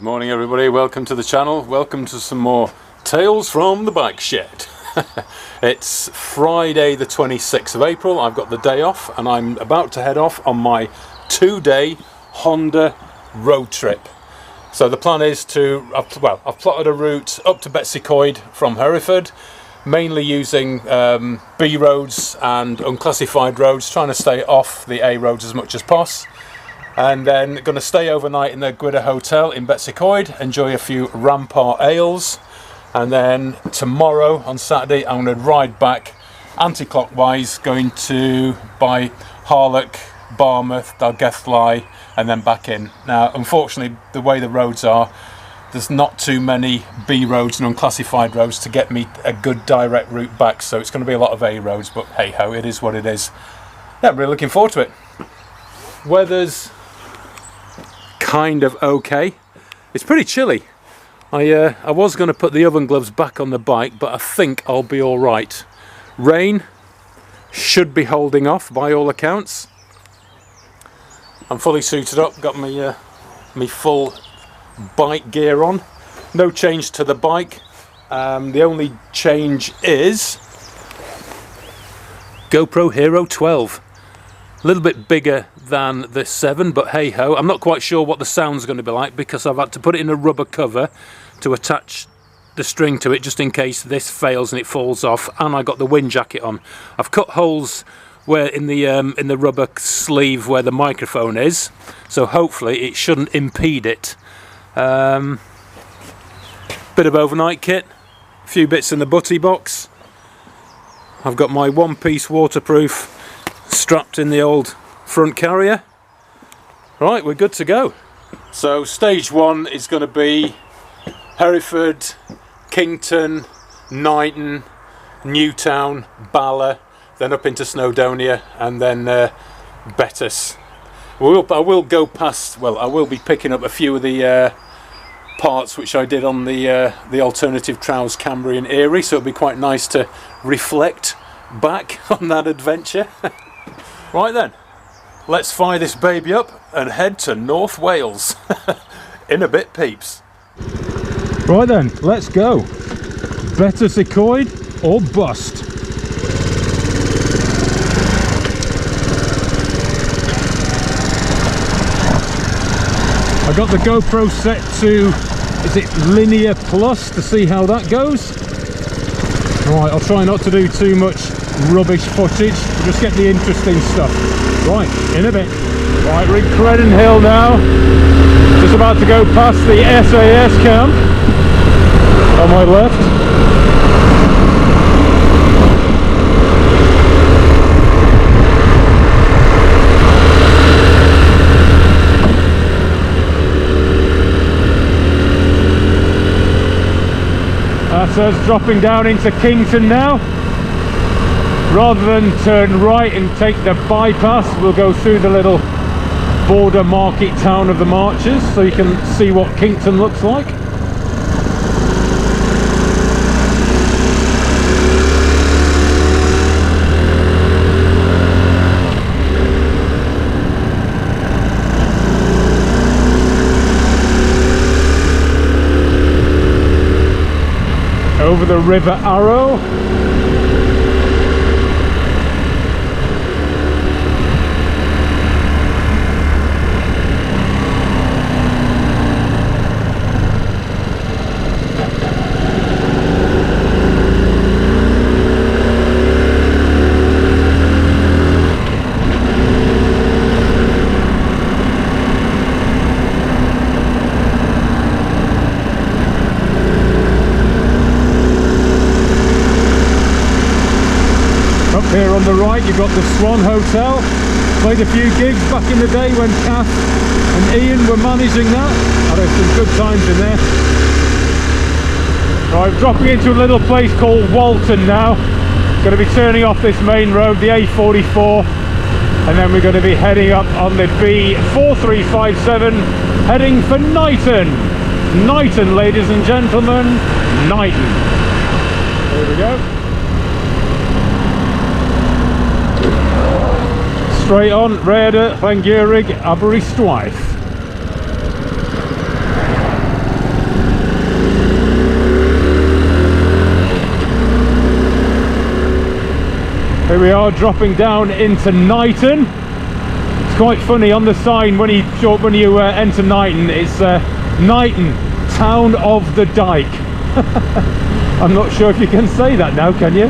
Morning everybody, welcome to the channel, welcome to some more Tales from the Bike Shed. It's Friday the 26th of April, I've got the day off and I'm about to head off on my 2-day Honda road trip. So the plan is to, I've plotted a route up to Betws-y-Coed from Hereford, mainly using B roads and unclassified roads, trying to stay off the A roads as much as possible. And then going to stay overnight in the Gwydr Hotel in Betws-y-Coed, enjoy a few Rampart ales, and then tomorrow on Saturday I'm going to ride back anti-clockwise, going to by Harlech, Barmouth, Dolgellau, and then back in. Now unfortunately the way the roads are, there's not too many B roads and unclassified roads to get me a good direct route back, so it's going to be a lot of A roads, but hey ho, it is what it is. Yeah, really looking forward to it. Weather's kind of okay. It's pretty chilly. I was going to put the oven gloves back on the bike, but I think I'll be all right. Rain should be holding off by all accounts. I'm fully suited up, got my me full bike gear on. No change to the bike. The only change is GoPro Hero 12. A little bit bigger than the 7, but hey ho, I'm not quite sure what the sound's going to be like because I've had to put it in a rubber cover to attach the string to it just in case this fails and it falls off, and I got the wind jacket on. I've cut holes where in the rubber sleeve where the microphone is, so hopefully it shouldn't impede it. Bit of overnight kit, a few bits in the butty box. I've got my one-piece waterproof strapped in the old front carrier. Right, we're good to go. So stage 1 is going to be Hereford, Knighton, Knighton, Newtown, Bala, then up into Snowdonia, and then Betws. I will go past, well, I will be picking up a few of the parts which I did on the alternative Trows Cambrian Erie, so it'll be quite nice to reflect back on that adventure. Right then, let's fire this baby up and head to North Wales. In a bit, peeps. Right then, let's go. Betws-y-Coed or bust. I got the GoPro set to, is it Linear Plus, to see how that goes. Right, I'll try not to do too much rubbish footage, just get the interesting stuff. Right, in a bit. Right, we're in Credden Hill now, just about to go past the SAS camp on my left. That's us dropping down into Knighton now. Rather than turn right and take the bypass, we'll go through the little border market town of the Marches so you can see what Knighton looks like. Over the River Arrow. Here on the right you've got the Swan Hotel. Played a few gigs back in the day when Kath and Ian were managing that. Had some good times in there. Right, I'm dropping into a little place called Walton now. Going to be turning off this main road, the A44, and then we're going to be heading up on the B4357, heading for Knighton. Knighton, ladies and gentlemen, Knighton. Here we go. Straight on, Rhaeadr, Llangeurig, Aberystwyth. Here we are dropping down into Knighton. It's quite funny on the sign when you enter Knighton, it's Knighton, town of the Dyke. I'm not sure if you can say that now, can you?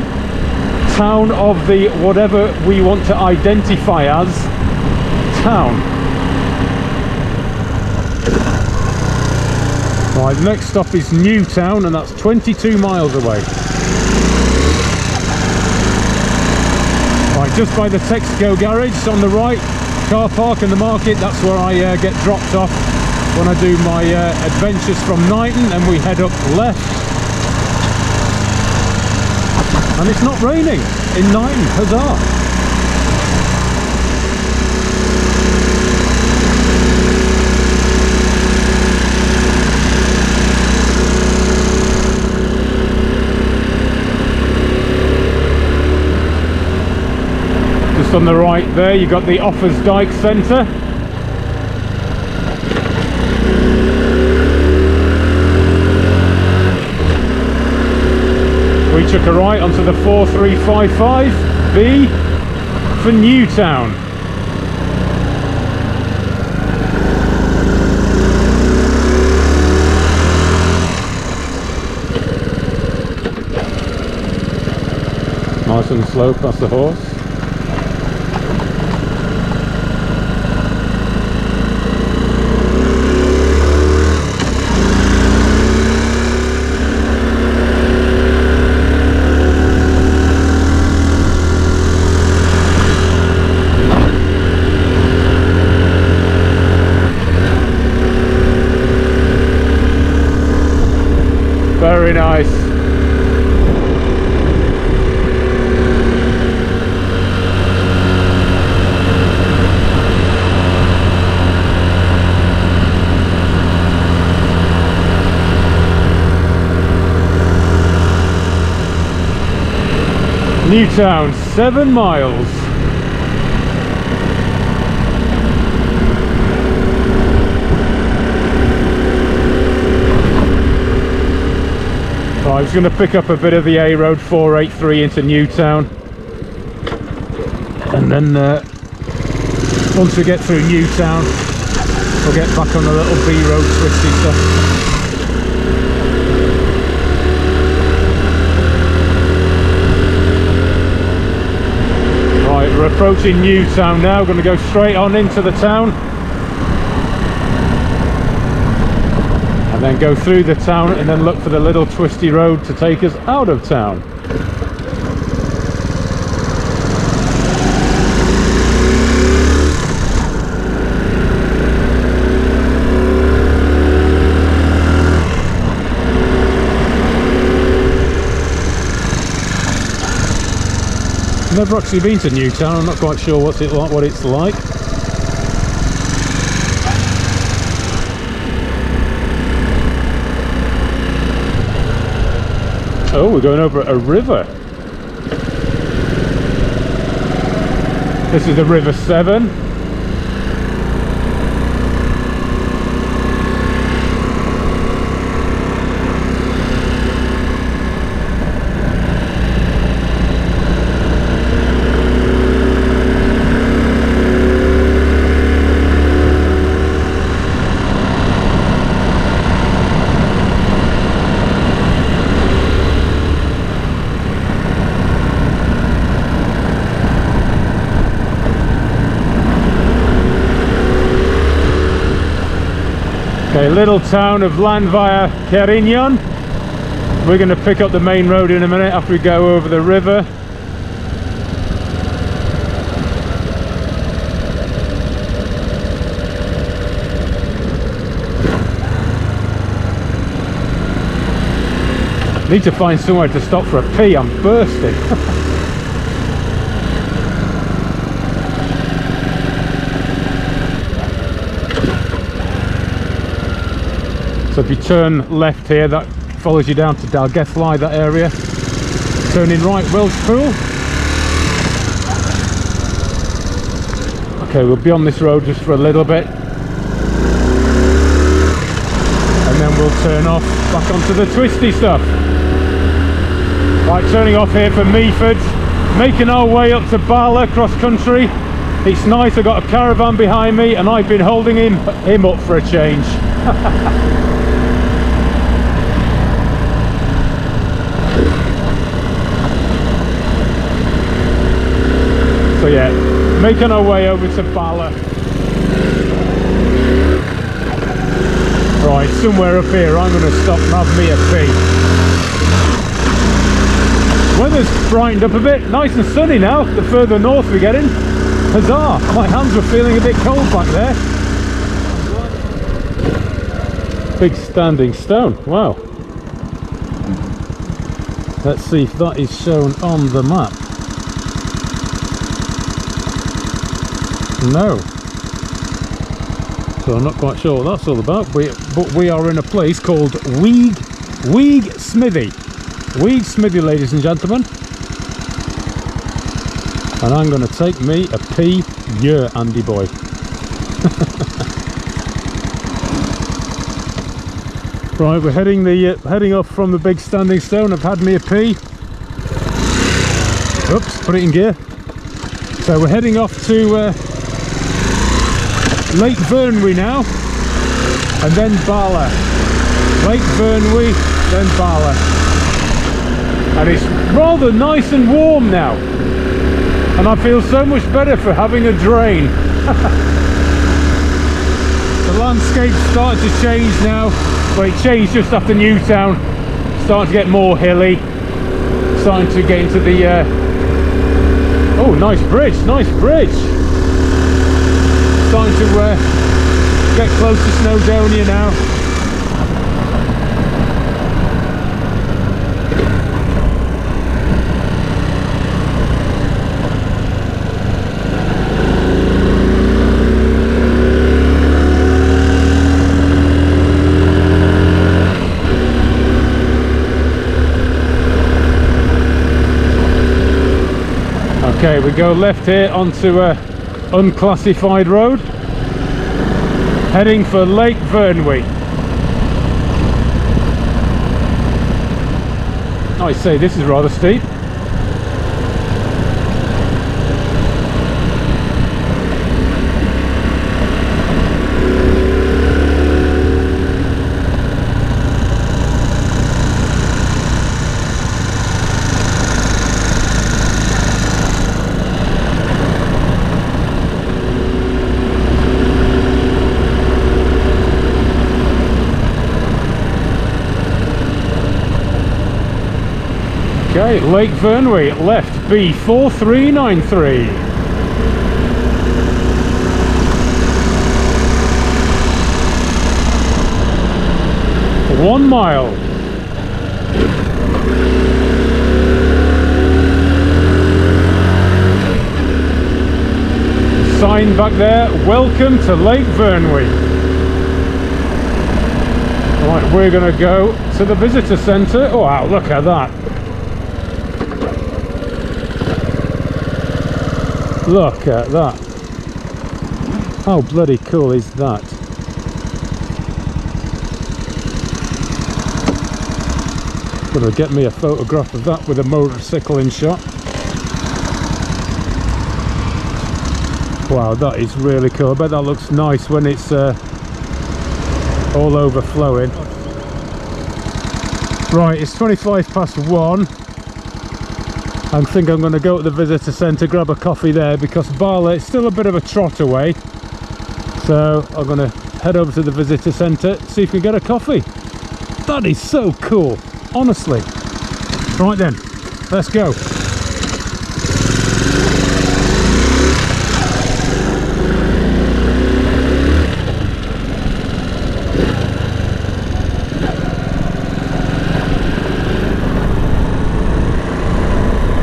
Town of the whatever we want to identify as town. Right, next stop is Newtown, and that's 22 miles away. Right, just by the Texaco garage on the right, car park and the market, that's where I get dropped off when I do my adventures from Knighton, and we head up left. And it's not raining in Knighton, huzzah! Just on the right there, you've got the Offers Dyke Centre. We took a right onto the 4355B for Newtown. Nice and slow past the horse. Very nice. Newtown, 7 miles. I was going to pick up a bit of the A Road 483 into Newtown, and then once we get through Newtown we'll get back on the little B Road twisty stuff. Right, we're approaching Newtown now, going to go straight on into the town. And then go through the town and then look for the little twisty road to take us out of town. Never actually been to Newtown, I'm not quite sure what it's like. Oh, we're going over a river. This is the River Severn. Okay, little town of Llanidloes. We're going to pick up the main road in a minute after we go over the river. Need to find somewhere to stop for a pee, I'm bursting. So if you turn left here, that follows you down to Dolgellau, that area. Turning right, Welshpool. Okay, we'll be on this road just for a little bit. And then we'll turn off back onto the twisty stuff. Right, turning off here for Meaford. making our way up to Barlech cross country. It's nice, I've got a caravan behind me and I've been holding him up for a change. So yeah, making our way over to Barlech. Right, somewhere up here I'm going to stop and have me a pee. Weather's brightened up a bit, nice and sunny now, the further north we're getting. Huzzah! My hands were feeling a bit cold back there. Big standing stone, wow. Let's see if that is shown on the map. No. So I'm not quite sure what that's all about, but we are in a place called Weeg Smithy. Weeg Smithy, ladies and gentlemen. And I'm going to take me a pee, yeah, Andy boy. Right, we're heading off from the big standing stone. I've had me a pee. Oops, put it in gear. So we're heading off to Lake Vyrnwy now, and then Barlech. Lake Vyrnwy, then Barlech. And it's rather nice and warm now. And I feel so much better for having a drain. The landscape's starting to change now. Well, it changed just after Newtown. Starting to get more hilly. Starting to get into the... Oh, nice bridge, nice bridge. Starting to get close to Snowdonia now. Okay, we go left here onto unclassified road, heading for Lake Vyrnwy. I say this is rather steep. Okay, Lake Vyrnwy, left B4393. 1 mile. Sign back there, welcome to Lake Vyrnwy. Right, we're going to go to the visitor centre. Oh wow, look at that. Look at that. How bloody cool is that? Gonna get me a photograph of that with a motorcycle in shot. Wow, that is really cool. I bet that looks nice when it's all overflowing. Right, it's 1:25 I think I'm going to go to the visitor centre, grab a coffee there, because Barlech is still a bit of a trot away. So I'm going to head over to the visitor centre, see if we can get a coffee. That is so cool, honestly. Right then, let's go.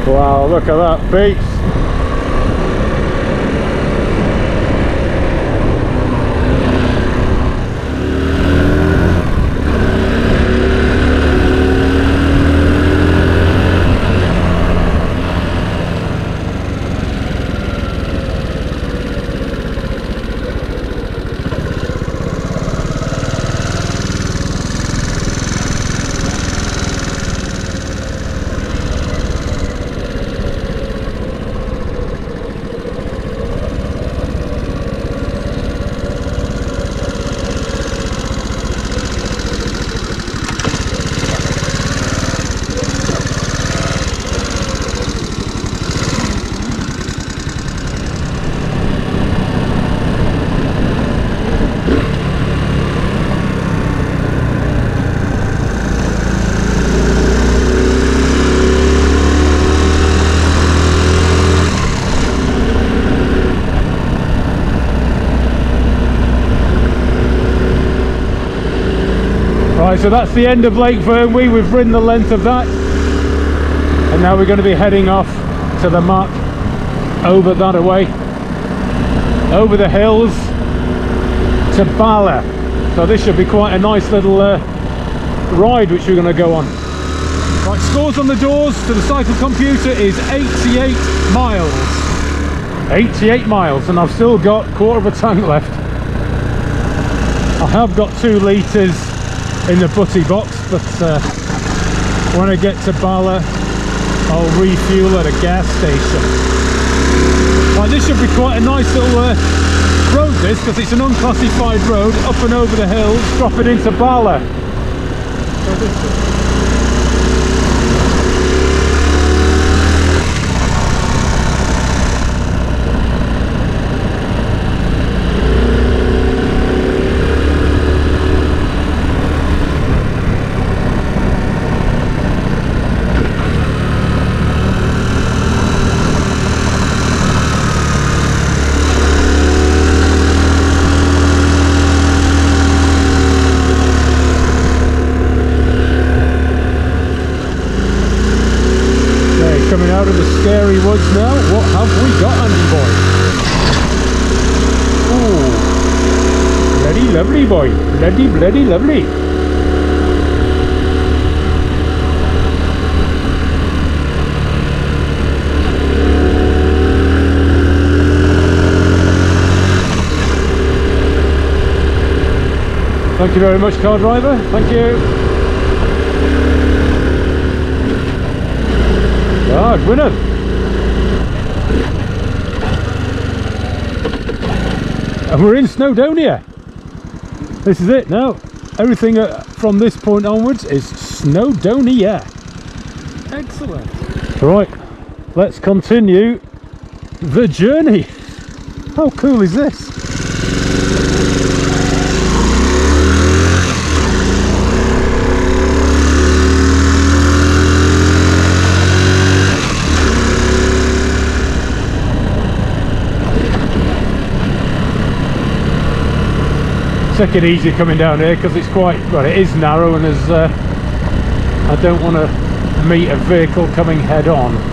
Wow, look at that beach. Right, so that's the end of Lake Vyrnwy. We've ridden the length of that, and now we're going to be heading off to the map over that away, over the hills to Bala. So this should be quite a nice little ride which we're going to go on. Right, scores on the doors to the cycle computer is 88 miles. 88 miles, and I've still got a quarter of a tank left. I have got 2 litres in the butty box, but when I get to Bala I'll refuel at a gas station. Right, this should be quite a nice little road this, because it's an unclassified road up and over the hills, dropping into Bala. Coming out of the scary woods now. What have we got, Andy boy? Ooh, bloody lovely boy, bloody lovely. Thank you very much, car driver. Thank you. Ah, winner! And we're in Snowdonia. This is it now. Everything from this point onwards is Snowdonia. Excellent. Right, let's continue the journey. How cool is this? Take it easy coming down here, because it's quite, well, it is narrow, and there's I don't want to meet a vehicle coming head on.